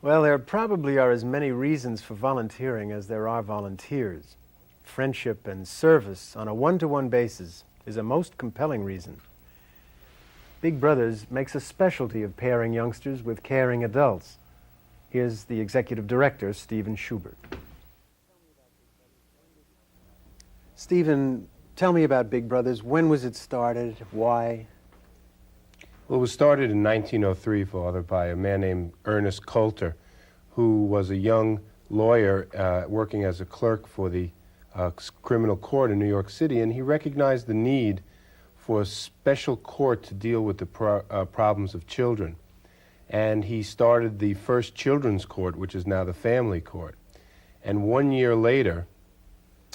Well, there probably are as many reasons for volunteering as there are volunteers. Friendship and service on a one-to-one basis is a most compelling reason. Big Brothers makes a specialty of pairing youngsters with caring adults. Here's the executive director, Steven Schubert. Steven, tell me about Big Brothers. When was it started? Why? Well, it was started in 1903, Father, by a man named Ernest Coulter, who was a young lawyer working as a clerk for the criminal court in New York City, and he recognized the need for a special court to deal with the problems of children. And he started the first children's court, which is now the family court. And 1 year later,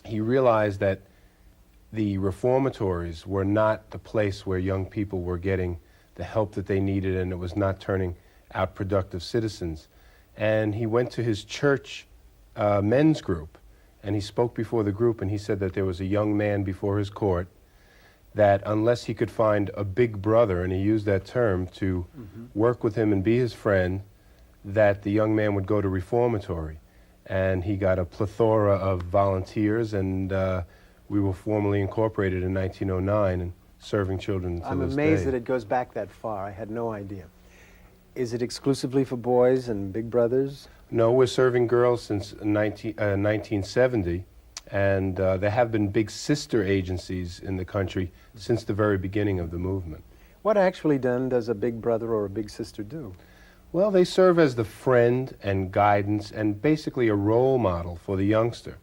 he realized that the reformatories were not the place where young people were getting the help that they needed, and it was not turning out productive citizens. And he went to his church men's group, and he spoke before the group, and he said that there was a young man before his court that unless he could find a big brother, and he used that term, to work with him and be his friend, that the young man would go to reformatory. And he got a plethora of volunteers, and we were formally incorporated in 1909 and serving children to this day. I'm amazed that it goes back that far. I had no idea. Is it exclusively for boys and Big Brothers? No, we're serving girls since 1970, and there have been big sister agencies in the country since the very beginning of the movement. What actually then does a big brother or a big sister do? Well, they serve as the friend and guidance and basically a role model for the youngster.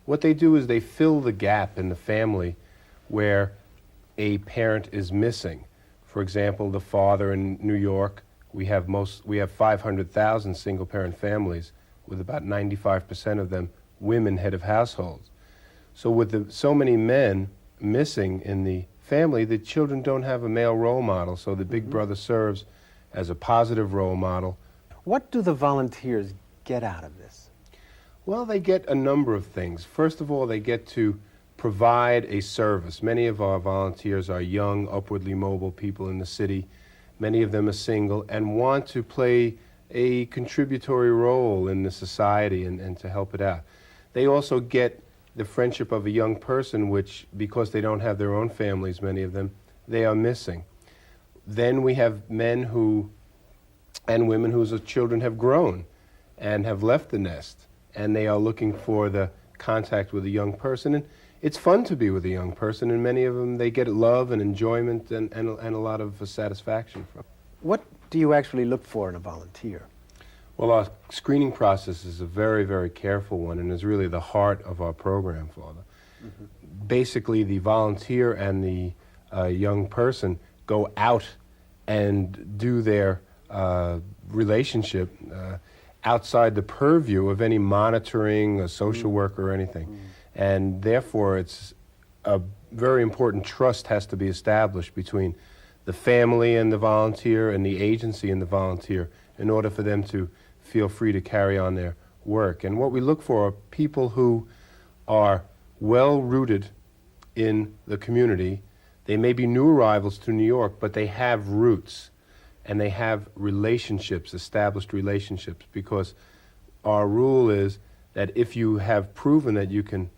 What they do is they fill the gap in the family where a parent is missing. For example, the father in New York, we have 500,000 single-parent families, with about 95% of them women head of households. So with so many men missing in the family, the children don't have a male role model, so the big brother serves as a positive role model. What do the volunteers get out of this? Well, they get a number of things. First of all, they get to provide a service. Many of our volunteers are young, upwardly mobile people in the city. Many of them are single and want to play a contributory role in the society and to help it out. They also get the friendship of a young person, which, because they don't have their own families, many of them, they are missing. Then we have men and women whose children have grown and have left the nest, and they are looking for the contact with a young person. And it's fun to be with a young person, and many of them, they get love and enjoyment and a lot of satisfaction from. What do you actually look for in a volunteer? Well, our screening process is a very, very careful one and is really the heart of our program, Father. Basically, the volunteer and the young person go out and do their relationship outside the purview of any monitoring, a social worker, or anything. And therefore, it's a very important trust has to be established between the family and the volunteer and the agency and the volunteer in order for them to feel free to carry on their work. And what we look for are people who are well-rooted in the community. They may be new arrivals to New York, but they have roots and they have relationships, established relationships, because our rule is that if you have proven that you can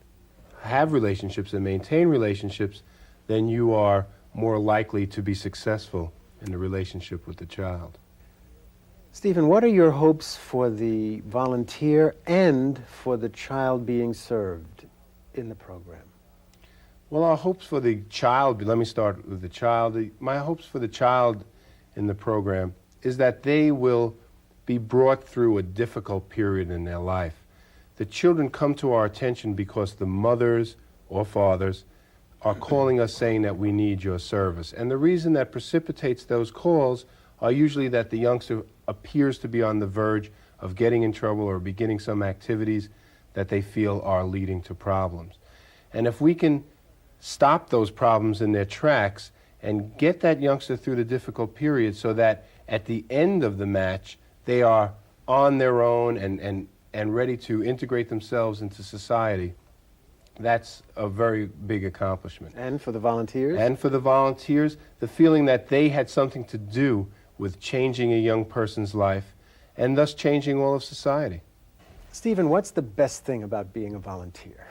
have relationships and maintain relationships, then you are more likely to be successful in the relationship with the child. Stephen, what are your hopes for the volunteer and for the child being served in the program? Well, our hopes for the child, let me start with the child. My hopes for the child in the program is that they will be brought through a difficult period in their life. The children come to our attention because the mothers or fathers are calling us saying that we need your service. And the reason that precipitates those calls are usually that the youngster appears to be on the verge of getting in trouble or beginning some activities that they feel are leading to problems. And if we can stop those problems in their tracks and get that youngster through the difficult period so that at the end of the match they are on their own and ready to integrate themselves into society, that's a very big accomplishment. And for the volunteers? And for the volunteers, the feeling that they had something to do with changing a young person's life and thus changing all of society. Stephen, what's the best thing about being a volunteer?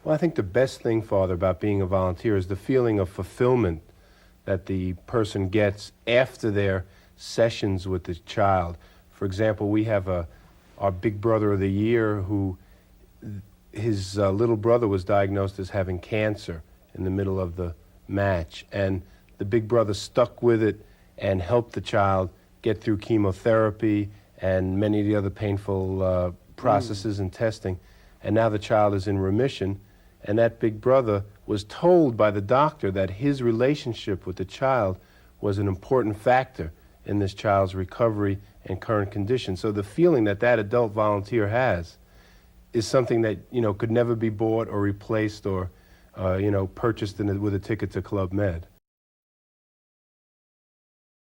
Well, I think the best thing, Father, about being a volunteer is the feeling of fulfillment that the person gets after their sessions with the child. For example, we have our Big Brother of the Year who, his little brother was diagnosed as having cancer in the middle of the match, and the Big Brother stuck with it and helped the child get through chemotherapy and many of the other painful processes and testing, and now the child is in remission. And that Big Brother was told by the doctor that his relationship with the child was an important factor in this child's recovery and current condition. So the feeling that that adult volunteer has is something that, could never be bought or replaced or, purchased with a ticket to Club Med.